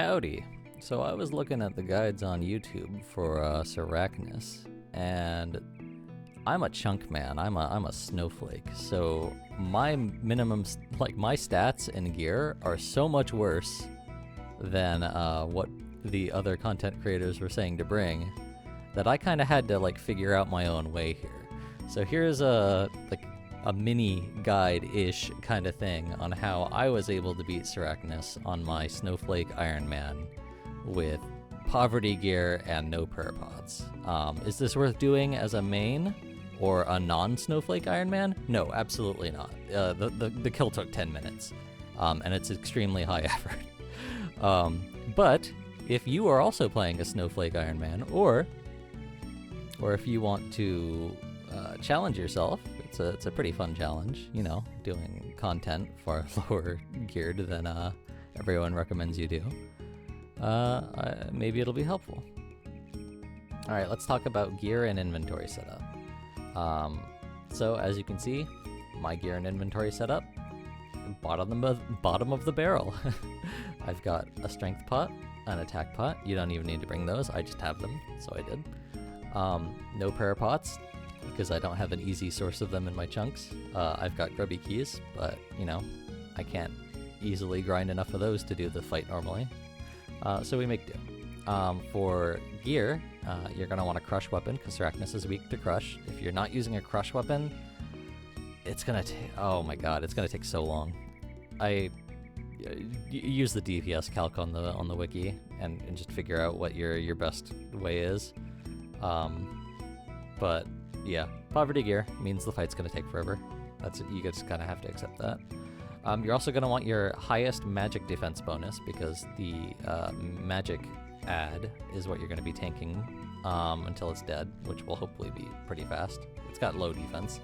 Howdy. So I was looking at the guides on YouTube for Sarachnis, and I'm a chunk man. I'm a snowflake. So my minimum, my stats and gear are so much worse than what the other content creators were saying to bring, that I kind of had to figure out my own way here. So here's a mini guide-ish kind of thing on how I was able to beat Sarachnis on my snowflake Ironman with poverty gear and no prayer pots. Is this worth doing as a main or a non-snowflake Ironman? No, absolutely not. The kill took 10 minutes, and it's extremely high effort. But if you are also playing a snowflake Ironman, or if you want to challenge yourself, it's a pretty fun challenge, doing content far lower geared than everyone recommends you do. Maybe it'll be helpful. Alright, let's talk about gear and inventory setup. So as you can see, my gear and inventory setup, bottom of the barrel. I've got a strength pot, an attack pot. You don't even need to bring those, I just have them, so I did. No prayer pots, because I don't have an easy source of them in my chunks. I've got grubby keys, but, I can't easily grind enough of those to do the fight normally. So we make do. For gear, you're going to want a crush weapon, because Sarachnis is weak to crush. If you're not using a crush weapon, it's going to take... Oh my god, it's going to take so long. Use the DPS calc on the wiki and just figure out what your best way is. But yeah, poverty gear means the fight's gonna take forever. You just kind of have to accept that. You're also gonna want your highest magic defense bonus, because the magic add is what you're gonna be tanking until it's dead, which will hopefully be pretty fast. It's got low defense.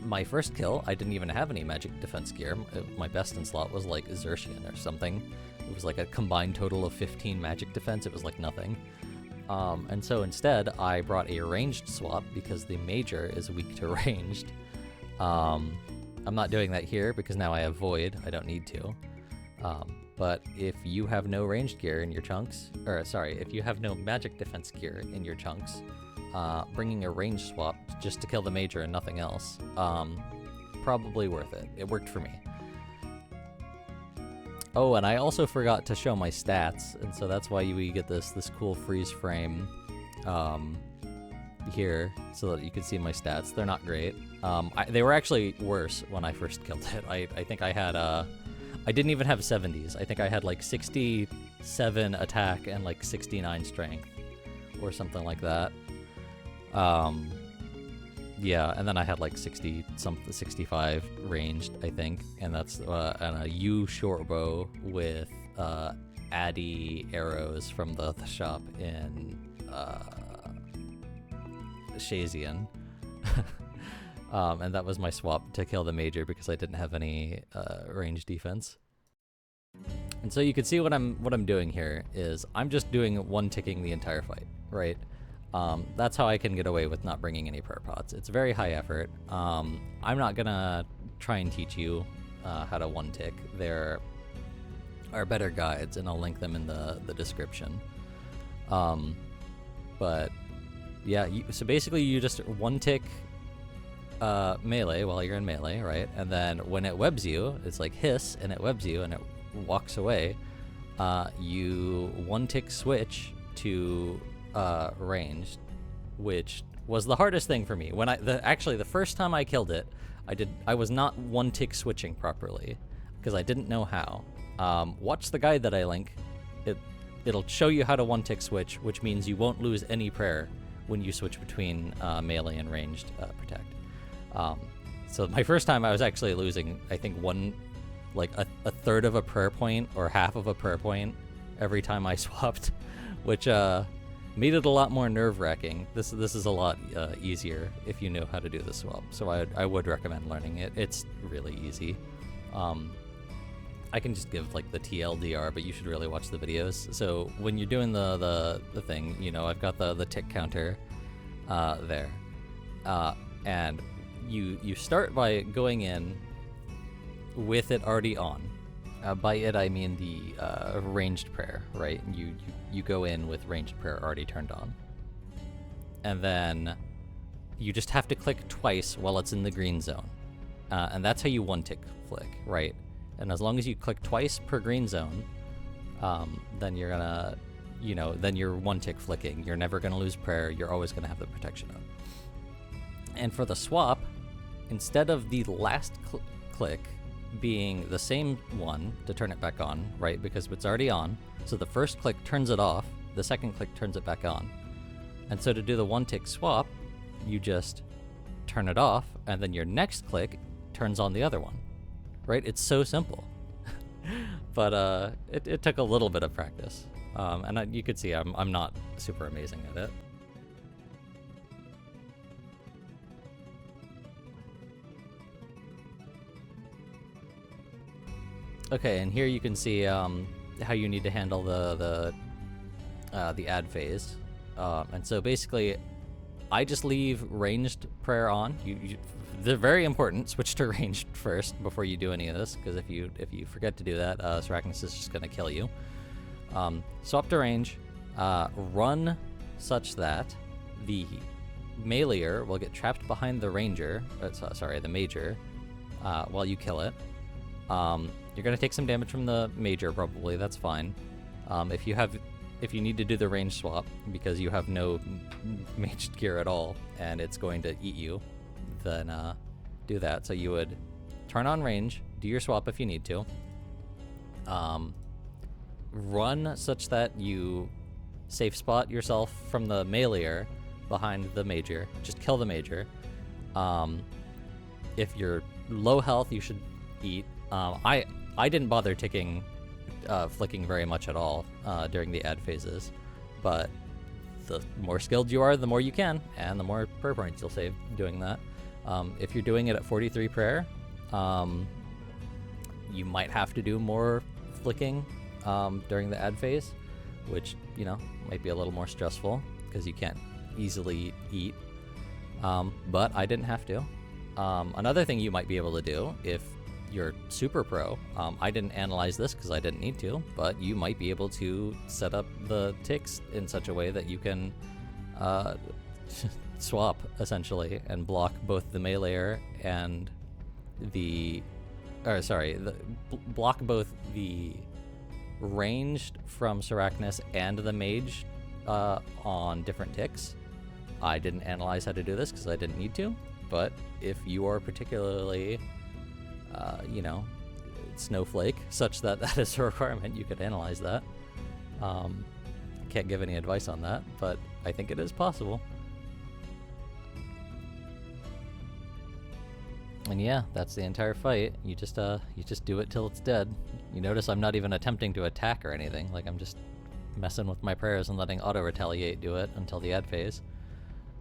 My first kill, I didn't even have any magic defense gear. My best in slot was like Xerxian or something. It was like a combined total of 15 magic defense. It was like nothing. And so instead, I brought a ranged swap, because the major is weak to ranged. I'm not doing that here, because now I have void. I don't need to. But if you have no ranged gear in your chunks, if you have no magic defense gear in your chunks, bringing a range swap just to kill the major and nothing else, probably worth it. It worked for me. Oh, and I also forgot to show my stats, and so that's why we get this cool freeze frame here, so that you can see my stats. They're not great. They were actually worse when I first killed it. I think I had I didn't even have 70s. I think I had 67 attack and 69 strength, or something like that. Yeah, and then I had 65 ranged, I think, and that's and a U short bow with Addy arrows from the shop in Shazian. And that was my swap to kill the major, because I didn't have any range defense. And so you can see what I'm doing here is I'm just doing one ticking the entire fight, right? That's how I can get away with not bringing any prayer pots. It's very high effort. I'm not gonna try and teach you how to one tick. There are better guides, and I'll link them in the description. But yeah, so basically you just one tick melee while you're in melee, right? And then when it webs you, it's like hiss, and it webs you and it walks away. You one tick switch to ranged, which was the hardest thing for me. When actually the first time I killed it, I was not one tick switching properly, because I didn't know how. Watch the guide that I link. It'll show you how to one tick switch, which means you won't lose any prayer when you switch between melee and ranged protect. So my first time I was actually losing, I think a third of a prayer point or half of a prayer point every time I swapped, which made it a lot more nerve-wracking. This is a lot easier if you know how to do the swap, so I would recommend learning it. It's really easy. I can just give the TLDR, but you should really watch the videos. So when you're doing the thing, I've got the tick counter there, and you start by going in with it already on, By it, I mean the ranged prayer, right? You go in with ranged prayer already turned on. And then you just have to click twice while it's in the green zone. And that's how you one-tick flick, right? And as long as you click twice per green zone, then you're gonna, then you're one-tick flicking. You're never gonna lose prayer. You're always gonna have the protection up. And for the swap, instead of the last click being the same one to turn it back on, right? Because it's already on. So the first click turns it off, the second click turns it back on. And so to do the one-tick swap, you just turn it off, and then your next click turns on the other one, right? It's so simple. But it took a little bit of practice. And you could see I'm not super amazing at it. Okay, and here you can see how you need to handle the add phase. And so basically, I just leave ranged prayer on. They're very important. Switch to ranged first before you do any of this, because if you forget to do that, Sarachnis is just gonna kill you. Swap to range, run such that the meleeer will get trapped behind the ranger. The major, while you kill it. You're gonna take some damage from the major, probably. That's fine. If you need to do the range swap because you have no maged gear at all and it's going to eat you, then do that. So you would turn on range, do your swap if you need to. Run such that you safe spot yourself from the meleeer behind the major. Just kill the major. If you're low health, you should eat. I didn't bother flicking very much at all during the ad phases, but the more skilled you are, the more you can, and the more prayer points you'll save doing that. If you're doing it at 43 prayer, you might have to do more flicking during the ad phase, which, might be a little more stressful because you can't easily eat, but I didn't have to. Another thing you might be able to do if you're super pro, I didn't analyze this because I didn't need to, but you might be able to set up the ticks in such a way that you can swap, essentially, and block both the meleeer and block both the ranged from Sarachnis and the mage on different ticks. I didn't analyze how to do this because I didn't need to, but if you are particularly snowflake, such that that is a requirement, you could analyze that. Can't give any advice on that, but I think it is possible. And yeah, that's the entire fight. You just do it till it's dead. You notice I'm not even attempting to attack or anything. Like, I'm just messing with my prayers and letting auto retaliate do it until the ad phase.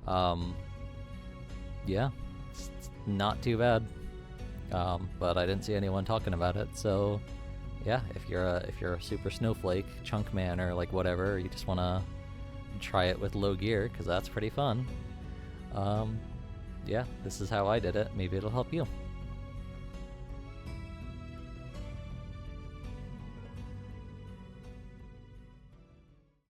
Yeah, it's not too bad. But I didn't see anyone talking about it, so yeah, if you're a super snowflake chunk man or like whatever, you just want to try it with low gear because that's pretty fun. Yeah, this is how I did it. Maybe it'll help you.